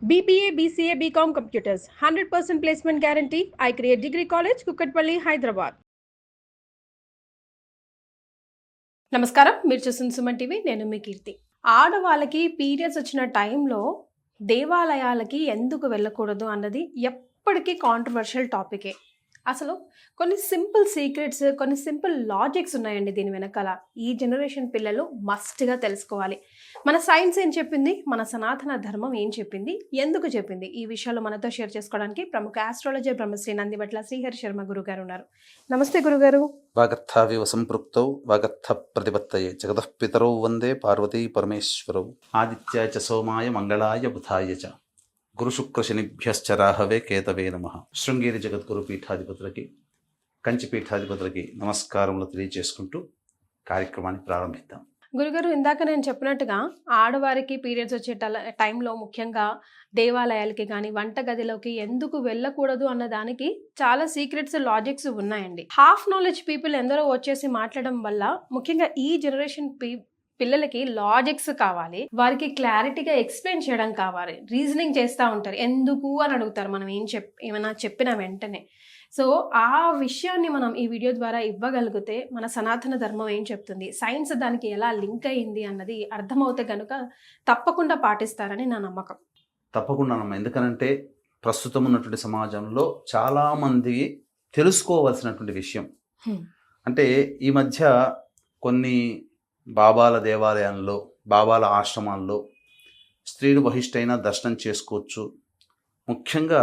BBA, BCA, BCom Computers, 100% placement guarantee. I create Degree College, Kukatpalli, Hyderabad. నమస్కారం, మీరు చూస్తున్న Suman TV. నేను మీ కీర్తి. ఆడవాళ్ళకి పీరియడ్స్ వచ్చిన టైంలో దేవాలయాలకి ఎందుకు వెళ్ళకూడదు అన్నది ఎప్పటికీ కాంట్రవర్షియల్ టాపికే. అసలు కొన్ని సింపుల్ సీక్రెట్స్, కొన్ని సింపుల్ లాజిక్స్ ఉన్నాయండి దీని వెనకాల. ఈ జనరేషన్ పిల్లలు మస్ట్గా తెలుసుకోవాలి. మన సైన్స్ ఏం చెప్పింది, మన సనాతన ధర్మం ఏం చెప్పింది, ఎందుకు చెప్పింది, ఈ విషయాలు మనతో షేర్ చేసుకోవడానికి ప్రముఖ ఆస్ట్రాలజర్ బ్రహ్మశ్రీ నందిబట్ల శ్రీహరి శర్మ గురుగారు ఉన్నారు. నమస్తే గురుగారు. వాగర్థావివ సంపృక్తౌ వాగర్థ ప్రతిపత్తయే జగతః పితరౌ వందే పార్వతీ పరమేశ్వరౌ ఆదిత్యాయ చ సోమాయ మంగళాయ బుధాయ చ గురు శుక్ర శనిభ్యశ్చ రాహవే కేతవే నమః. శృంగేరి జగద్గురు పీఠాధిపతులకి, కంచి పీఠాధిపతులకి నమస్కారములు తెలియజేసుకుంటూ కార్యక్రమాన్ని ప్రారంభిద్దాం. గురుగారు, ఇందాక నేను చెప్పినట్టుగా ఆడవారికి పీరియడ్స్ వచ్చే టైంలో ముఖ్యంగా దేవాలయాలకి కానీ వంటగదిలోకి ఎందుకు వెళ్ళకూడదు అన్న దానికి చాలా సీక్రెట్స్, లాజిక్స్ ఉన్నాయండి. హాఫ్ నాలెడ్జ్ పీపుల్ ఎందరో వచ్చేసి మాట్లాడడం వల్ల ముఖ్యంగా ఈ జనరేషన్ పిల్లలకి లాజిక్స్ కావాలి, వారికి క్లారిటీగా ఎక్స్ప్లెయిన్ చేయడం కావాలి. రీజనింగ్ చేస్తూ ఉంటారు, ఎందుకు అని అడుగుతారు మనం ఏమైనా చెప్పిన వెంటనే. సో ఆ విషయాన్ని మనం ఈ వీడియో ద్వారా ఇవ్వగలిగితే మన సనాతన ధర్మం ఏం చెప్తుంది, సైన్స్ దానికి ఎలా లింక్ అయింది అన్నది అర్థమవుతే కనుక తప్పకుండా పాటిస్తారని నా నమ్మకం. తప్పకుండా నమ్మ. ఎందుకనంటే ప్రస్తుతం ఉన్నటువంటి సమాజంలో చాలామంది తెలుసుకోవాల్సినటువంటి విషయం. అంటే ఈ మధ్య కొన్ని బాబాల దేవాలయాల్లో, బాబాల ఆశ్రమాల్లో స్త్రీలు బహిష్టైన దర్శనం చేసుకోవచ్చు. ముఖ్యంగా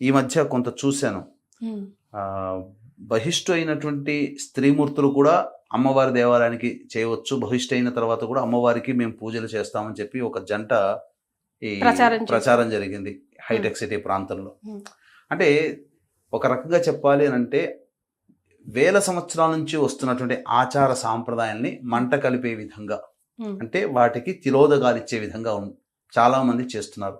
ఈ మధ్య కొంత చూశాను, బహిష్టు అయినటువంటి స్త్రీమూర్తులు కూడా అమ్మవారి దేవాలయానికి చేయవచ్చు, బహిష్టు అయిన తర్వాత కూడా అమ్మవారికి మేము పూజలు చేస్తామని చెప్పి ఒక జంట ఈ ప్రచారం జరిగింది హైటెక్ సిటీ ప్రాంతంలో. అంటే ఒక రకంగా చెప్పాలి అని అంటే వేల సంవత్సరాల నుంచి వస్తున్నటువంటి ఆచార సాంప్రదాయాల్ని మంట కలిపే విధంగా, అంటే వాటికి తిరోధగాలిచ్చే విధంగా చాలామంది చేస్తున్నారు.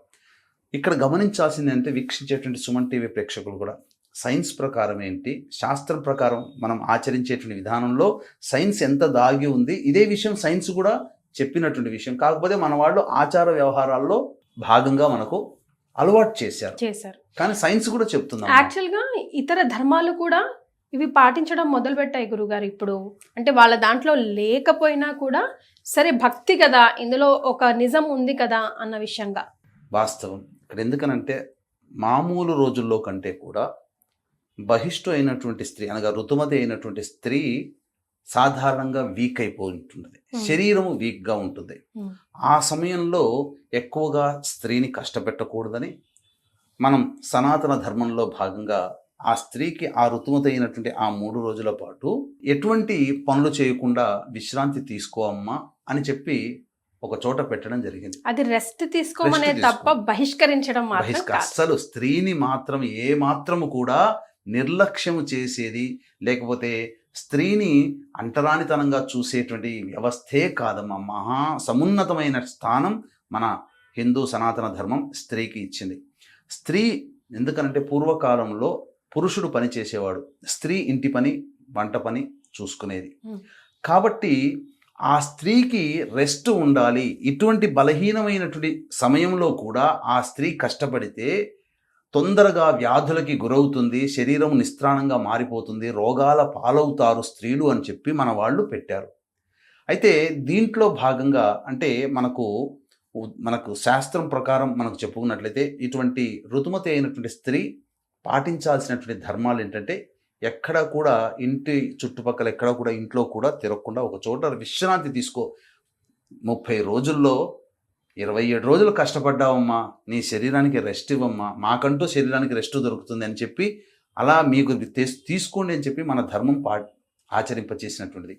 ఇక్కడ గమనించాల్సింది అంటే వీక్షించేటువంటి సుమన్ టీవీ ప్రేక్షకులు కూడా సైన్స్ ప్రకారం ఏంటి, శాస్త్రం ప్రకారం మనం ఆచరించేటువంటి విధానంలో సైన్స్ ఎంత దాగి ఉంది, ఇదే విషయం సైన్స్ కూడా చెప్పినటువంటి విషయం. కాకపోతే మన వాళ్ళు ఆచార వ్యవహారాల్లో భాగంగా మనకు అలవాటు చేశారు. కానీ సైన్స్ కూడా చెప్తుంది. యాక్చువల్గా ఇతర ధర్మాలు కూడా ఇవి పాటించడం మొదలుపెట్టాయి గురుగారు ఇప్పుడు. అంటే వాళ్ళ దాంట్లో లేకపోయినా కూడా సరే భక్తి కదా, ఇందులో ఒక నిజం ఉంది కదా అన్న విషయంగా. వాస్తవం. ఇక్కడ ఎందుకనంటే మామూలు రోజుల్లో కంటే కూడా బహిష్టు అయినటువంటి స్త్రీ అనగా ఋతుమతి అయినటువంటి స్త్రీ సాధారణంగా వీక్ అయిపోయి ఉంటుంది, శరీరము వీక్గా ఉంటుంది. ఆ సమయంలో ఎక్కువగా స్త్రీని కష్టపెట్టకూడదని మనం సనాతన ధర్మంలో భాగంగా ఆ స్త్రీకి ఆ ఋతుమతి అయినటువంటి ఆ 3 రోజుల పాటు ఎటువంటి పనులు చేయకుండా విశ్రాంతి తీసుకోమ్మా అని చెప్పి ఒక చోట పెట్టడం జరిగింది. అది రెస్ట్ తీసుకోమనే తప్ప బహిష్కరించడం అస్సలు స్త్రీని మాత్రం ఏ మాత్రము కూడా నిర్లక్ష్యము చేసేది, లేకపోతే స్త్రీని అంటరానితనంగా చూసేటువంటి వ్యవస్థే కాదమ్మా. మహా సమున్నతమైన స్థానం మన హిందూ సనాతన ధర్మం స్త్రీకి ఇచ్చింది. స్త్రీ ఎందుకనంటే పూర్వకాలంలో పురుషుడు పని చేసేవాడు, స్త్రీ ఇంటి పని, వంట పని చూసుకునేది. కాబట్టి ఆ స్త్రీకి రెస్ట్ ఉండాలి. ఇటువంటి బలహీనమైనటువంటి సమయంలో కూడా ఆ స్త్రీ కష్టపడితే తొందరగా వ్యాధులకి గురవుతుంది, శరీరం నిస్త్రాణంగా మారిపోతుంది, రోగాల పాలవుతారు స్త్రీలు అని చెప్పి మన వాళ్ళు పెట్టారు. అయితే దీంట్లో భాగంగా అంటే మనకు శాస్త్రం ప్రకారం మనకు చెప్పుకున్నట్లయితే ఇటువంటి ఋతుమతి అయినటువంటి స్త్రీ పాటించాల్సినటువంటి ధర్మాలు ఏంటంటే ఎక్కడ కూడా ఇంటి చుట్టుపక్కల ఎక్కడ కూడా ఇంట్లో కూడా తిరగకుండా ఒక చోట విశ్రాంతి తీసుకో. 30 రోజుల్లో 27 రోజులు కష్టపడ్డావమ్మా, నీ శరీరానికి రెస్ట్ ఇవ్వమ్మా, మాకంటూ శరీరానికి రెస్ట్ దొరుకుతుంది అని చెప్పి అలా మీకు తీసుకోండి అని చెప్పి మన ధర్మం ఆచరింపచేసినటువంటిది.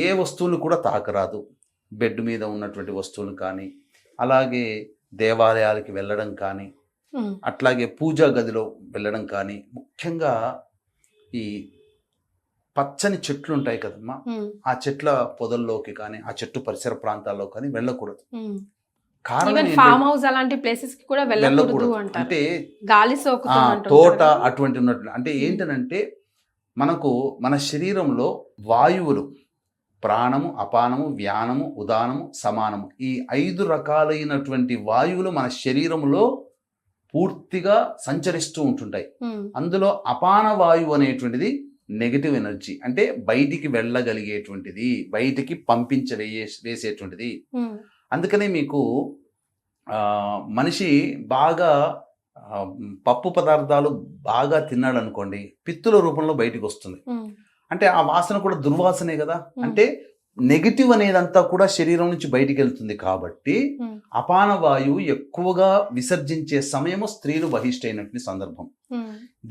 ఏ వస్తువులు కూడా తాకరాదు, బెడ్ మీద ఉన్నటువంటి వస్తువులు కానీ, అలాగే దేవాలయాలకి వెళ్ళడం కానీ, అట్లాగే పూజా గదిలో వెళ్ళడం కానీ, ముఖ్యంగా ఈ పచ్చని చెట్లు ఉంటాయి కదమ్మా, ఆ చెట్ల పొదల్లోకి కానీ, ఆ చెట్టు పరిసర ప్రాంతాల్లో కానీ వెళ్ళకూడదు. కారణం వెళ్ళకూడదు అంటే తోట అటువంటి ఉన్నట్లు. అంటే ఏంటనంటే మన శరీరంలో వాయువులు ప్రాణము, అపానము, వ్యానము, ఉదానము, సమానము. ఈ 5 రకాలైనటువంటి వాయువులు మన శరీరంలో పూర్తిగా సంచరిస్తూ ఉంటుంటాయి. అందులో అపాన వాయువు అనేటువంటిది నెగటివ్ ఎనర్జీ, అంటే బయటికి వెళ్ళగలిగేటువంటిది, బయటికి వేసేటువంటిది. అందుకనే మీకు మనిషి బాగా పప్పు పదార్థాలు బాగా తిన్నాడు అనుకోండి, పిత్తుల రూపంలో బయటికి వస్తుంది. అంటే ఆ వాసన కూడా దుర్వాసనే కదా. అంటే నెగిటివ్ అనేదంతా కూడా శరీరం నుంచి బయటికి వెళ్తుంది. కాబట్టి అపాన వాయువు ఎక్కువగా విసర్జించే సమయము స్త్రీలు బహిష్టైనటువంటి సందర్భం.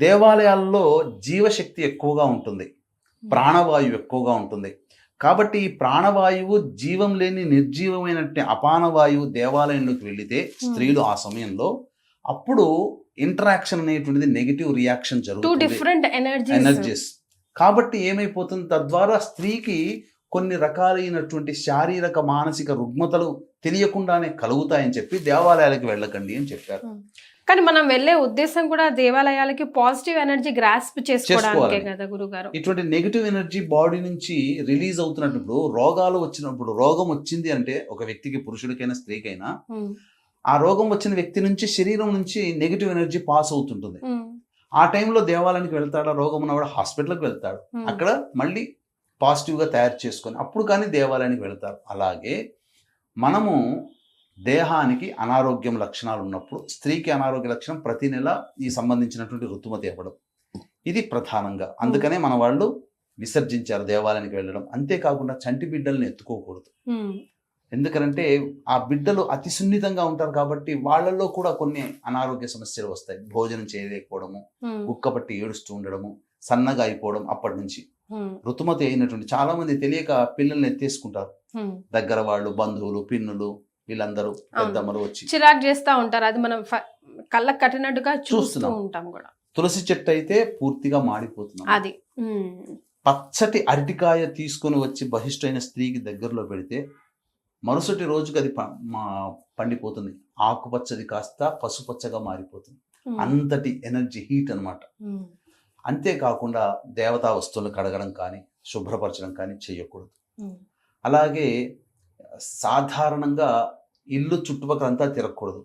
దేవాలయాల్లో జీవశక్తి ఎక్కువగా ఉంటుంది, ప్రాణవాయువు ఎక్కువగా ఉంటుంది. కాబట్టి ఈ ప్రాణవాయువు జీవం లేని నిర్జీవమైనటువంటి అపాన వాయువు దేవాలయంలోకి వెళితే స్త్రీలు ఆ సమయంలో అప్పుడు ఇంటరాక్షన్ అనేటువంటిది నెగిటివ్ రియాక్షన్ జరుగుతుంది, ఎనర్జీస్. కాబట్టి ఏమైపోతుంది, తద్వారా స్త్రీకి కొన్ని రకాలైనటువంటి శారీరక మానసిక రుగ్మతలు తెలియకుండానే కలుగుతాయని చెప్పి దేవాలయాలకు వెళ్ళకండి అని చెప్పారు. కానీ మనం వెళ్ళే ఉద్దేశం కూడా దేవాలయాలకి పాజిటివ్ ఎనర్జీ గ్రాస్ప్ చేసుకోవడానికే కదా గురుగారు. ఇటువంటి నెగిటివ్ ఎనర్జీ బాడీ నుంచి రిలీజ్ అవుతున్నప్పుడు రోగాలు వచ్చినప్పుడు, రోగం వచ్చింది అంటే ఒక వ్యక్తికి, పురుషుడికైనా స్త్రీకైనా, ఆ రోగం వచ్చిన వ్యక్తి నుంచి శరీరం నుంచి నెగిటివ్ ఎనర్జీ పాస్ అవుతుంటుంది. ఆ టైంలో దేవాలయానికి వెళ్తాడు, రోగం ఉన్నవాడు హాస్పిటల్కి వెళ్తాడు, అక్కడ మళ్ళీ పాజిటివ్గా తయారు చేసుకొని అప్పుడు కానీ దేవాలయానికి వెళ్తారు. అలాగే మనము దేహానికి అనారోగ్యం లక్షణాలు ఉన్నప్పుడు, స్త్రీకి అనారోగ్య లక్షణం ప్రతి నెల ఈ సంబంధించినటువంటి ఋతుమతి అవ్వడం, ఇది ప్రధానంగా. అందుకనే మన వాళ్ళు విసర్జించారు దేవాలయానికి వెళ్ళడం. అంతేకాకుండా చంటి బిడ్డల్ని ఎత్తుకోకూడదు. ఎందుకంటే ఆ బిడ్డలు అతి సున్నితంగా ఉంటారు కాబట్టి వాళ్ళల్లో కూడా కొన్ని అనారోగ్య సమస్యలు వస్తాయి. భోజనం చేయలేకపోవడము, గుక్కపట్టి ఏడుస్తూ ఉండడము, సన్నగా అయిపోవడం. అప్పటి నుంచి ఋతుమతి అయినటువంటి చాలా మంది తెలియక పిల్లల్ని ఎత్తేసుకుంటారు. దగ్గర వాళ్ళు, బంధువులు, పిన్నులు, వీళ్ళందరూ పెద్దమ్మలు వచ్చి చిరాకు చేస్తూ ఉంటారు. అది మనం కళ్ళకు కట్టినట్టుగా చూస్తూ ఉంటాం కూడా. తులసి చెట్టు అయితే పూర్తిగా మాడిపోతుంది. అది పచ్చటి అరటికాయ తీసుకొని వచ్చి బహిష్టైన స్త్రీకి దగ్గరలో పెడితే మరుసటి రోజుకి అది పండిపోతుంది. ఆకుపచ్చది కాస్త పసుపచ్చగా మారిపోతుంది. అంతటి ఎనర్జీ, హీట్ అన్నమాట. అంతేకాకుండా దేవతా వస్తువులు కడగడం కానీ శుభ్రపరచడం కానీ చేయకూడదు. అలాగే సాధారణంగా ఇల్లు చుట్టుపక్కలంతా తిరగకూడదు.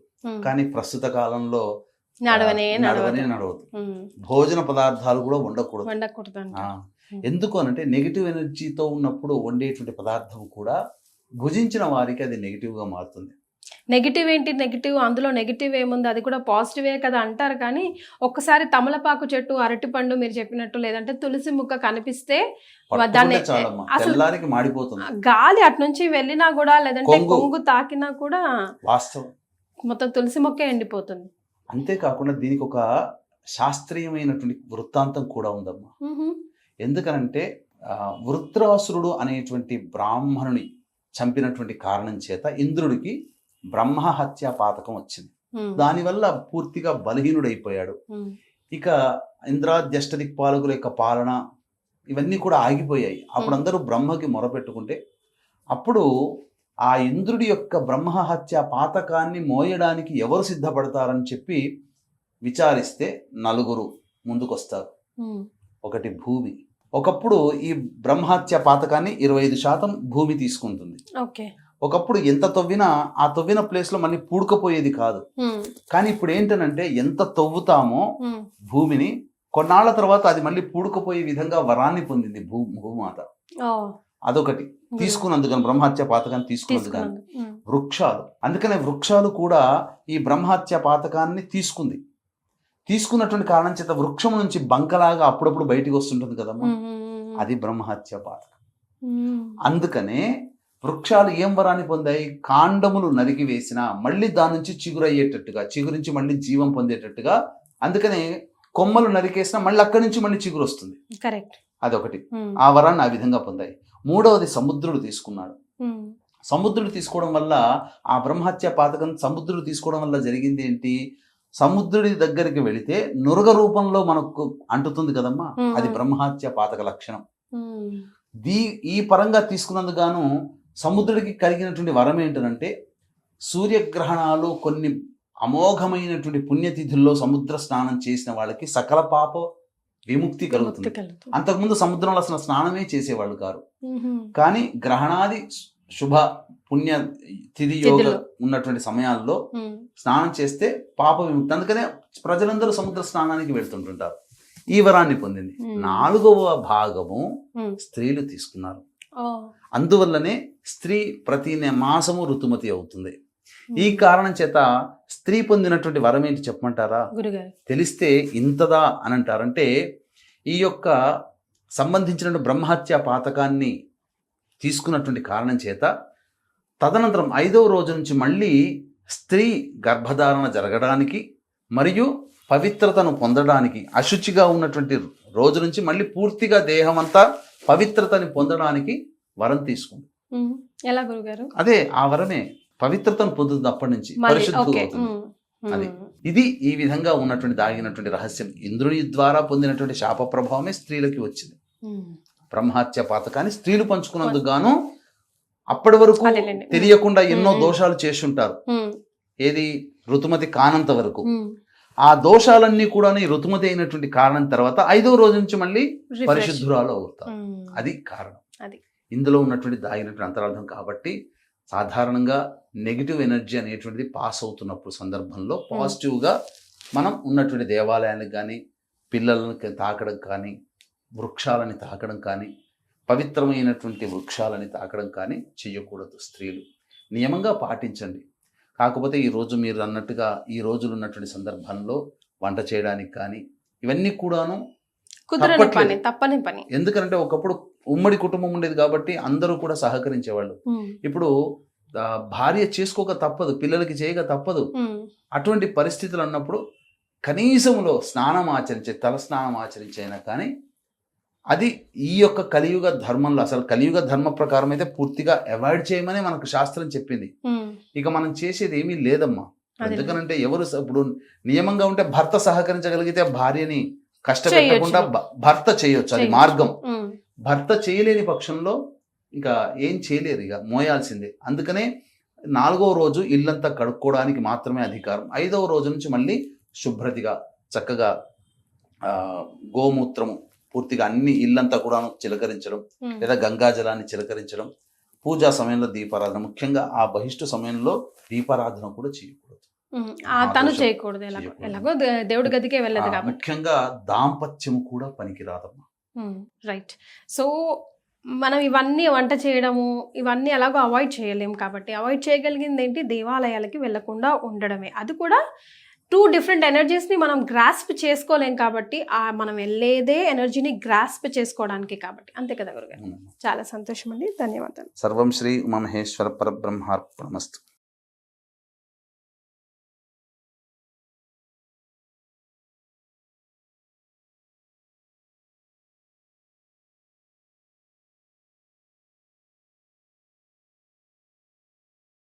కానీ ప్రస్తుత కాలంలో నడవదు. భోజన పదార్థాలు కూడా ఉండకూడదు. ఎందుకు అనంటే నెగిటివ్ ఎనర్జీతో ఉన్నప్పుడు వండేటువంటి పదార్థం కూడా భుజించిన వారికి అది నెగిటివ్గా మారుతుంది. నెగిటివ్ ఏంటి, నెగిటివ్ అందులో నెగిటివ్ ఏముంది, అది కూడా పాజిటివే కదా అంటారు. కానీ ఒక్కసారి తమలపాకు చెట్టు, అరటిపండు మీరు చెప్పినట్టు, లేదంటే తులసి ముక్క కనిపిస్తే దాన్ని అసలు మాడిపోతుంది. గాలి అటు నుంచి వెళ్ళినా కూడా, లేదంటే కొంగు తాకినా కూడా వాస్తవం మొత్తం తులసి మొక్కే ఎండిపోతుంది. అంతేకాకుండా దీనికి ఒక శాస్త్రీయమైనటువంటి వృత్తాంతం కూడా ఉందమ్మా. ఎందుకనంటే వృత్రాసురుడు అనేటువంటి బ్రాహ్మణుని చంపినటువంటి కారణం చేత ఇంద్రుడికి బ్రహ్మహత్య పాతకం వచ్చింది. దానివల్ల పూర్తిగా బలహీనుడైపోయాడు. ఇక ఇంద్రాద్యష్ట దిక్పాలకుల యొక్క పాలన ఇవన్నీ కూడా ఆగిపోయాయి. అప్పుడు అందరూ బ్రహ్మకి మొరపెట్టుకుంటే అప్పుడు ఆ ఇంద్రుడి యొక్క బ్రహ్మహత్య పాతకాన్ని మోయడానికి ఎవరు సిద్ధపడతారని చెప్పి విచారిస్తే 4 ముందుకొస్తారు. ఒకటి భూమి. ఒకప్పుడు ఈ బ్రహ్మహత్య పాతకాన్ని 25% భూమి తీసుకుంటుంది. ఒకప్పుడు ఎంత తవ్వినా ఆ తవ్విన ప్లేస్ లో మళ్ళీ పూడుకపోయేది కాదు. కానీ ఇప్పుడు ఏంటనంటే ఎంత తవ్వుతామో భూమిని, కొన్నాళ్ల తర్వాత అది మళ్ళీ పూడుకుపోయే విధంగా వరాన్ని పొందింది భూమాత. అదొకటి తీసుకున్నందుకని, బ్రహ్మహత్య పాతకాన్ని తీసుకున్నందుకని. వృక్షాలు, అందుకనే వృక్షాలు కూడా ఈ బ్రహ్మహత్య పాతకాన్ని తీసుకున్నటువంటి కారణం చేత వృక్షం నుంచి బంకలాగా అప్పుడప్పుడు బయటికి వస్తుంటుంది కదమ్మా, అది బ్రహ్మహత్య పాతకం. అందుకనే వృక్షాలు ఏం వరాన్ని పొందాయి, కాండములు నరికి వేసినా మళ్ళీ దాని నుంచి చిగురు అయ్యేటట్టుగా, చిగురించి మళ్ళీ జీవం పొందేటట్టుగా. అందుకనే కొమ్మలు నరికేసినా మళ్ళీ అక్కడి నుంచి మళ్ళీ చిగురు వస్తుంది. అదొకటి, ఆ వరాన్ని ఆ విధంగా పొందాయి. 3వది సముద్రుడు తీసుకున్నాడు. సముద్రుడు తీసుకోవడం వల్ల, ఆ బ్రహ్మహత్య పాతకం సముద్రుడు తీసుకోవడం వల్ల జరిగింది ఏంటి, సముద్రుడి దగ్గరికి వెళితే నురగ రూపంలో మనకు అంటుతుంది కదమ్మా, అది బ్రహ్మహత్య పాతక లక్షణం. ఈ పరంగా తీసుకున్నందుకు గాను సముద్రుడికి కలిగినటువంటి వరం ఏంటంటే, సూర్యగ్రహణాలు కొన్ని అమోఘమైనటువంటి పుణ్యతిథుల్లో సముద్ర స్నానం చేసిన వాళ్ళకి సకల పాప విముక్తి కలుగుతుంది. కలుగుతుంది. అంతకుముందు సముద్రంలో అసలు స్నానమే చేసేవాళ్ళు కారు. మ్మ్. కానీ గ్రహణాది శుభ పుణ్య తిథి యోగ తిథిలో. ఉన్నటువంటి సమయాల్లో మ్మ్. స్నానం చేస్తే పాప విముక్తి. అందుకనే ప్రజలందరూ సముద్ర స్నానానికి వెళ్తుంటుంటారు. ఈ వరాన్ని పొందింది. 4వ భాగము మ్మ్. స్త్రీలు తీసుకున్నారు. ఓ. అందువల్లనే స్త్రీ ప్రతి మాసము ఋతుమతి అవుతుంది. ఈ కారణం చేత స్త్రీ పొందినటువంటి వరం ఏంటి చెప్పమంటారా? గురుగారు. తెలిస్తే ఇంతదా అని అంటారంటే, ఈ యొక్క సంబంధించిన బ్రహ్మహత్య పాతకాన్ని తీసుకున్నటువంటి కారణం చేత తదనంతరం 5వ రోజు నుంచి మళ్ళీ స్త్రీ గర్భధారణ జరగడానికి మరియు పవిత్రతను పొందడానికి, అశుచిగా ఉన్నటువంటి రోజు నుంచి మళ్ళీ పూర్తిగా దేహం అంతా పవిత్రతని పొందడానికి వరం తీసుకుంది. మ్మ్. ఎలా గురుగారు? అదే ఆ వరమే పవిత్రతను పొందుతుంది. అప్పటి నుంచి మళ్ళీ పరిశుద్ధులు ఓకే. అవుతుంది. మ్మ్. అది ఇది ఈ విధంగా ఉన్నటువంటి దాగినటువంటి రహస్యం. ఇంద్రుని ద్వారా పొందినటువంటి శాప ప్రభావమే స్త్రీలకి వచ్చింది. మ్మ్. బ్రహ్మహత్య పాతకాన్ని స్త్రీలు పంచుకున్నందుకు గాను అప్పటి వరకు అదేలేండి. తెలియకుండా ఎన్నో మ్మ్. దోషాలు చేసి ఉంటారు. మ్మ్. ఏది ఋతుమతి కానంత వరకు. మ్మ్. ఆ దోషాలన్నీ కూడా ఈ ఋతుమతి అయినటువంటి కారణం తర్వాత 5వ రోజు నుంచి మళ్ళీ Refresh. పరిశుద్ధురాలు అవుతారు. మ్మ్. అది కారణం. అది. ఇందులో ఉన్నటువంటి దాగినటువంటి అంతరార్థం. కాబట్టి సాధారణంగా నెగిటివ్ ఎనర్జీ అనేటువంటిది పాస్ అవుతున్నప్పుడు సందర్భంలో పాజిటివ్గా మనం ఉన్నటువంటి దేవాలయాలకు కానీ, పిల్లలను తాకడం కానీ, వృక్షాలని తాకడం కానీ, పవిత్రమైనటువంటి వృక్షాలని తాకడం కానీ చెయ్యకూడదు. స్త్రీలు నియమంగా పాటించండి. కాకపోతే ఈరోజు మీరు అన్నట్టుగా ఈ రోజులు ఉన్నటువంటి సందర్భంలో వంట చేయడానికి కానీ ఇవన్నీ కూడాను కుదరని తప్పట్లేదు. పని, తప్పని పని. ఎందుకంటే ఒకప్పుడు ఉమ్మడి కుటుంబం ఉండేది కాబట్టి అందరూ కూడా సహకరించేవాళ్ళు. మ్మ్. ఇప్పుడు భార్య చేసుకోక తప్పదు, పిల్లలకి చేయక తప్పదు. మ్మ్. అటువంటి పరిస్థితులు అన్నప్పుడు కనీసంలో స్నానం ఆచరించే, తల స్నానం ఆచరించైనా కానీ అది ఈ యొక్క కలియుగ ధర్మంలో, అసలు కలియుగ ధర్మ ప్రకారం అయితే పూర్తిగా అవాయిడ్ చేయమని మనకు శాస్త్రం చెప్పింది. మ్మ్. ఇక మనం చేసేది ఏమీ లేదమ్మా. అదే. ఎందుకనంటే ఎవరు ఇప్పుడు నియమంగా ఉంటే భర్త సహకరించగలిగితే భార్యని కష్టపెట్టకుండా భర్త చేయొచ్చు, అది మార్గం. మ్మ్. భర్త చేయలేని పక్షంలో ఇంకా ఏం చేయలేరు, ఇక మోయాల్సిందే. అందుకనే 4వ రోజు ఇల్లంతా కడుక్కోవడానికి మాత్రమే అధికారం. 5వ రోజు నుంచి మళ్ళీ శుభ్రతగా చక్కగా గోమూత్రము పూర్తిగా అన్ని ఇల్లంతా కూడా చిలకరించడం, మ్మ్. లేదా గంగాజలాన్ని చిలకరించడం, పూజా సమయంలో దీపారాధన, ముఖ్యంగా ఆ బహిష్టు సమయంలో దీపారాధన కూడా చేయకూడదు. మ్మ్. తను చేయకూడదు. ఎలాగో దేవుడి గదికే వెళ్ళదు కాబట్టి. ముఖ్యంగా దాంపత్యము కూడా పనికిరాదమ్మా. రైట్. సో మనం ఇవన్నీ వంట చేయడము ఇవన్నీ ఎలాగో అవాయిడ్ చేయలేము కాబట్టి అవాయిడ్ చేయగలిగింది ఏంటి? దేవాలయాలకి వెళ్ళకుండా ఉండడమే. అది కూడా 2 డిఫరెంట్ ఎనర్జీస్ని మనం గ్రాస్ప్ చేసుకోలేం కాబట్టి మనం వెళ్ళేదే ఎనర్జీని గ్రాస్ప్ చేసుకోవడానికి కాబట్టి. అంతే కదా గురుగారు? చాలా సంతోషం అండి. ధన్యవాదాలు. సర్వం శ్రీ ఉమామహేశ్వర పరబ్రహ్మార్పణమస్తు.